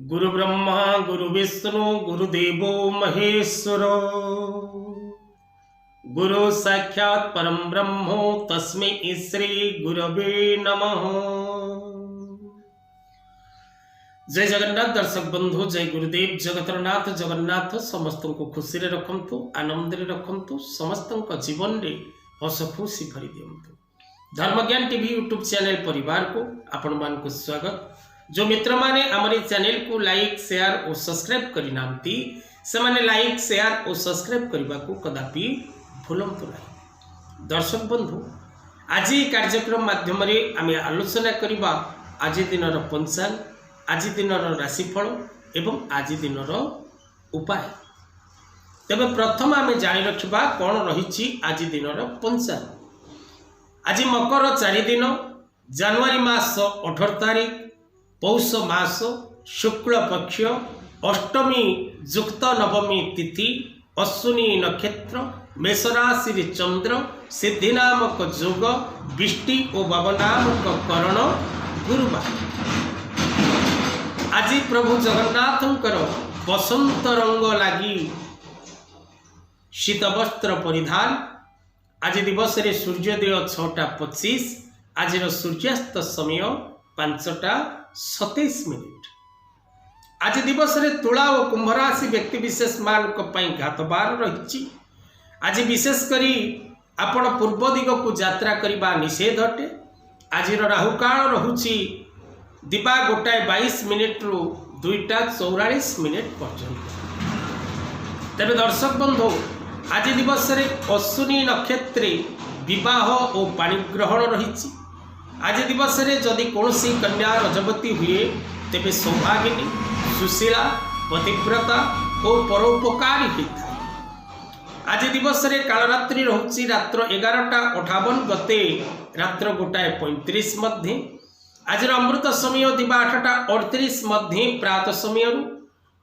गुरु ब्रह्मा गुरु विष्णु गुरुदेवो महेश्वर गुरु साक्षात् परम ब्रह्मो तस्मै श्री गुरवे नमः। जय जगन्नाथ दर्शक बंधु, जय गुरुदेव जगतर नाथ जगन्नाथ समस्त को खुशी रे रखंतु, आनंद रे रखंतु, समस्त जीवन रे हस खुशी भरी दियंतु। धर्मज्ञान टीवी यूट्यूब चैनल परिवार को आपण मान को स्वागत। जो मित्र माने हमारे चैनल को लाइक शेयर और सब्सक्राइब करि नांती से माने लाइक शेयर और सब्सक्राइब करबा को कदापि भूलंतु नहीं। दर्शक बंधु, आज कार्यक्रम माध्यम रे आमे आलोचना करिबा आज दिनर पंचांग, आज दिनर राशिफल एवं आज दिनर उपाय। तबे प्रथम आमे जानि रखिबा कोन रहिछि आज दिनर पंचांग। आज मकर 4 दिन, जनवरी मास 18 तारीख, पौष मास शुक्ल पक्ष, अष्टमी युक्त नवमी तिथि, अश्विनी नक्षत्र, मेष राशि चंद्र, सिद्धि नामक जोग, बिष्टि और बाब नामक करण, गुरुवार। आज प्रभु जगन्नाथंकर बसंत रंग लगी शीत वस्त्र परिधान। आज दिवस रे सूर्योदय 6:25, आज सूर्यास्त समय 5:27। आज दिवस रे तुला और कुंभ राशि व्यक्ति विशेष मान घातबार रही। आज विशेष करी आपण पूर्व दिग को यात्रा करबा निषेध अटे। आज राहु काल रहुछि दिबा 1:22 रु 2:44 पर्यंत। तेरे दर्शक बंधु, आज दिवस रे अश्विनी नक्षत्रे विवाह और पाणी ग्रहण रही। आज दिवस रे जदि कौनसी कन्या रजवती हुए तेबे सौभागिनी, सुशीला, पतिव्रता और परोपकारी होता है। आज दिवस रे कालरात्रि रहुछि रात्र 11:58 गते रात्र 1:35 मध्य। आज अमृत समय दिबा 8:38 मध्य प्रातः समय,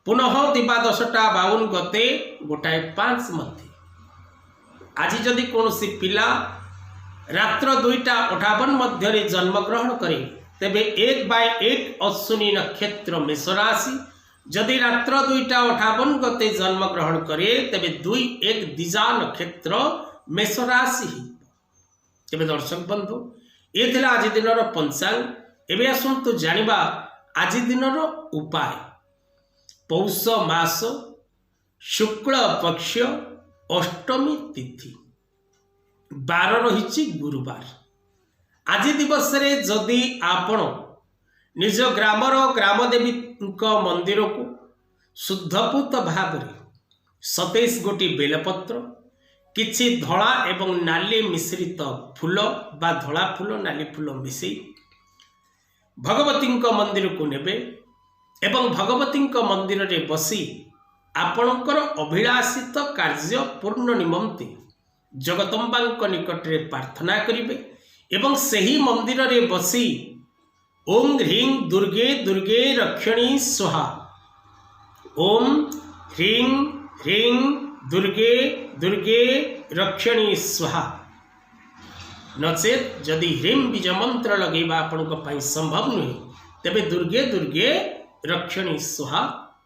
पुनः दिबा 10:52 गते 1:05 मध्य। आज जदि कौनसी पिला रात्र 2:58 मध्य जन्म ग्रहण करे तेबे 1/1 अश्विनी नक्षत्र मेष राशि, जदि रात्र 2:58 गते जन्म ग्रहण करे तेबे 2/1 दिजा नक्षत्र मेष राशि। तेबे दर्शक बंधु, ये थिला आज दिनर पंचांग। एबे आसंतु जानिबा आज दिनर उपाय। पौष मास शुक्ल पक्ष, अष्टमी तिथि, बार रही गुरुवार। आज दिवस रे जदि आपण निज ग्रामर ग्रामदेवी मंदिर को शुद्धपूत भाव 27 गोटी बेलपत्र, किछि धला एवं नाली मिश्रित फूल बा धला फूल नाली फूल मिसई भगवती मंदिर को नेबे एवं भगवती मंदिर रे बसी आपणकर अभिलाषित कार्य पूर्ण निमंते जगदम्बा निकट रे प्रार्थना करिवे एवं सही मंदिर रे बसी ओम ह्रीं दुर्गे दुर्गे रक्षणी स्वाहा, ओम ह्रीं ह्रीं दुर्गे दुर्गे रक्षणी स्वाहा। नचेत जदि ह्रीं बीज मंत्र लगेबा आपनको पाई संभव नुहे तेबे दुर्गे दुर्गे रक्षणी स्वाहा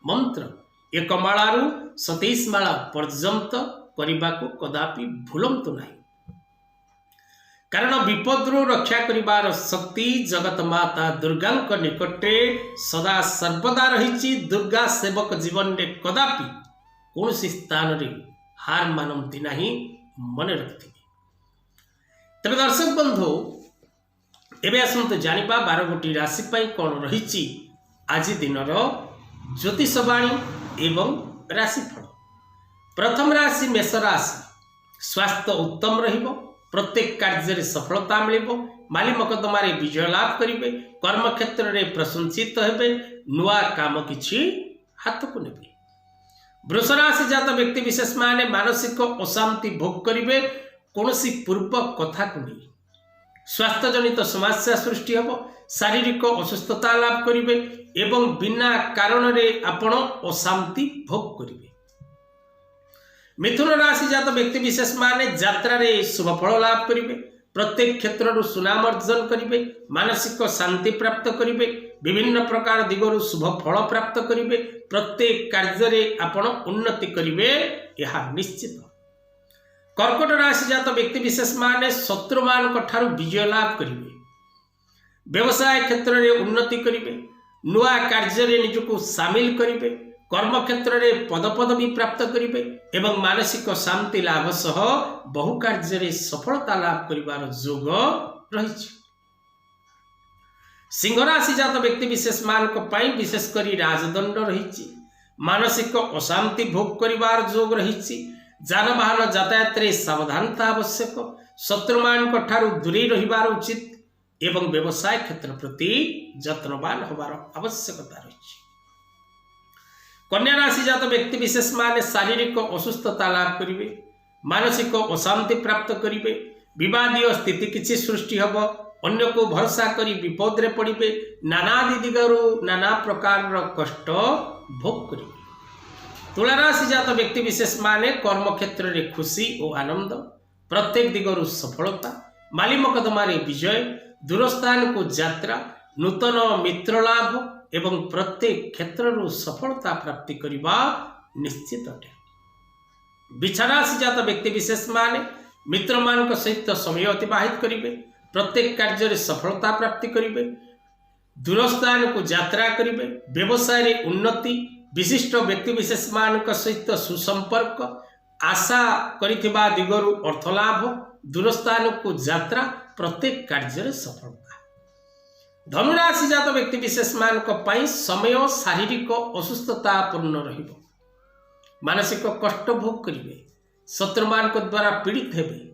मंत्र 1 माळारू 27 माळा पर्यंत करने को कदापि भूलंतु नहीं। कारण विपदरू रक्षा करिबार शक्ति जगत माता दुर्गा निकटे सदा सर्वदा रही। दुर्गा सेवक जीवन रे कदापि कौन स्थान रे हार मानती नहीं, मन रखि। तबे दर्शक बंधु, एबे आसंतु जानिबा 12 गोटी राशि पाई कौन रही आज दिनर ज्योतिषवाणी एवं राशिफल। प्रथम राशि मेष राशि, स्वास्थ्य उत्तम रहिबो, प्रत्येक कार्य रे सफलता मिलिबो, माली मकदमा रे विजय लाभ करिवे, कर्म क्षेत्र रे प्रशंसित हेबे, नुआ काम किछि हाथ को नेबे। वृष राशि जात व्यक्ति विशेष माने मानसिक अशांति भोग करिवे, कोनोसी पूर्व कथा को नहीं। स्वास्थ्य जनित समस्या सृष्टि हेबो, शारीरिक असुस्थता लाभ करिवे एवं बिना कारण रे आपण अशांति भोग करिवे। मिथुन राशि जात व्यक्ति विशेष माने यात्रा रे शुभ फल लाभ करिवे, प्रत्येक क्षेत्र सुनाम अर्जन करिवे, मानसिक शांति प्राप्त करिवे, विभिन्न प्रकार दिगरु शुभ फल प्राप्त करिवे प्रत्येक कार्य आपण उन्नति करिवे यह निश्चित। कर्कट राशि जात व्यक्ति विशेष माने शत्रु मान ठारू विजय लाभ करिवे व्यवसाय क्षेत्र में उन्नति करिवे नुआ कार्य निजको सामिल करिवे कर्म क्षेत्र में पदपदवी प्राप्त करिवे एवं मानसिक शांति लाभ सह बहु कार्य सफलता लाभ करिवार योग रही। सिंह राशि जात व्यक्ति विशेष मानक पई विशेष करी राजदंड रही मानसिक अशांति भोग करिवार योग रही। जानवाहन यातायात रे सावधानता आवश्यक शत्रुमान ठारू दूरी रहिबार उचित एवं व्यवसाय क्षेत्र प्रति जत्नवान होबार आवश्यकता रही। कन्या राशि जात व्यक्ति विशेष माने शारीरिक असुस्थता लाभ करिवे मानसिक अशांति प्राप्त करिवे विवादीय स्थिति किछि सृष्टि हबो अन्य को भरोसा करी विपद रे पड़िबे नानादि दिगरु नाना प्रकार कष्ट भोग करिवे। तुला राशि जात व्यक्ति विशेष माने कर्म क्षेत्र रे खुशी और आनंद प्रत्येक दिगरु सफलता माली मकदमा रे विजय दूरस्थान को यात्रा नूतन मित्र लाभ एवं प्रत्येक क्षेत्र सफलता प्राप्ति करने निश्चित अटे। बिछा राशि जात व्यक्ति विशेष माने मित्र मान सहित समय अतिबाहित करेंगे प्रत्येक कार्य सफलता प्राप्ति करेंगे दूरस्थान को यात्रा करेंगे व्यवसाय रे उन्नति विशिष्ट व्यक्ति विशेष मान सहित सुसंपर्क आशा करिथिबा दिगरु अर्थलाभ दूरस्थान को यात्रा प्रत्येक कार्य सफलता। धनुराशि जात व्यक्ति विशेष मान समय शारीरिक असुस्थता पूर्ण रहिबो मानसिक कष्ट भोग करिवे शत्रु मान द्वारा पीड़ित हेबे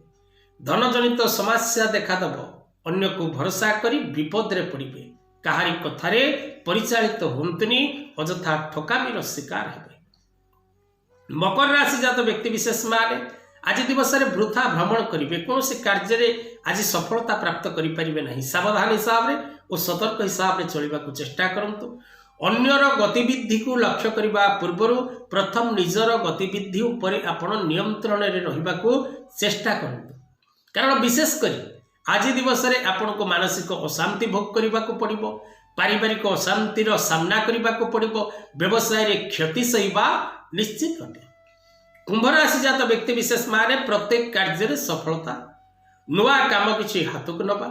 धन जनित समस्या देखादेव अन्य को भरोसा करी विपद रे पड़िबे काहारी कथारे परिचालित होंतनी अजथा ठकामीर शिकार हेबे। मकर राशि जात व्यक्ति विशेष माने आज दिवस रे वृथा भ्रमण करेंगे कौन से कार्य आज सफलता प्राप्त करें ना सावधान हिसाब से और सतर्क हिसाब से चलने को चेष्टा करंतु अन्यर गतिविधि को लक्ष्य करने पूर्व प्रथम निजर गतिविधि उपरे आपण नियंत्रण रे रहिबा को चेष्टा करंतु कारण विशेषकर आज दिवस रे आपण को मानसिक अशांति भोग करने को पड़िबो पारिवारिक अशांतिर सामना करने को पड़िबो व्यवसाय रे क्षति सहिबा निश्चित अटे। कुंभ राशि जात व्यक्ति विशेष माने प्रत्येक कार्य सफलता नुआ काम किछि हाथ को नबा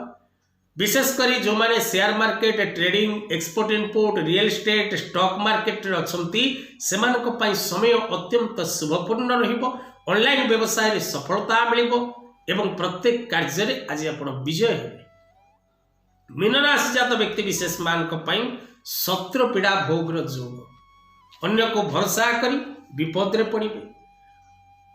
विशेषकर जो माने share market trading export import real estate stock market रे अछंती सेमानक पई समय अत्यंत शुभपूर्ण रहिबो ऑनलाइन व्यवसाय रे सफलता मिलिबो एवं प्रत्येक कार्य रे आज आपण विजय हेबे। मीन राशि जात व्यक्ति विशेष मानक पई शत्रु पीड़ा भोगर जोग अन्य को भरोसा करी विपद रे पड़िबे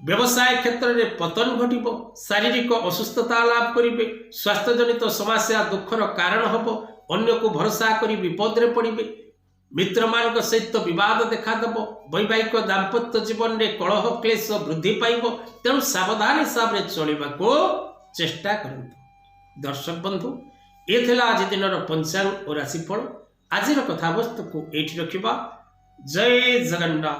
व्यवसाय क्षेत्र में पतन घटिबो शारीरिक असुस्थता लाभ करेंगे स्वास्थ्य जनित समस्या दुखर कारण हम अन्य को भरोसा करी विपद रे पड़िबे मित्र मान सहित विवाद देखादेव वैवाहिक दाम्पत्य जीवन में कलह क्लेश वृद्धि पाइब तेणु सावधान हिसाब से चलने को चेष्टा करंतु। दर्शक बंधु ये थिला आज दिन पंचांग और राशिफल आज कथावस्तु को एठी रखिबा। जय जगन्नाथ।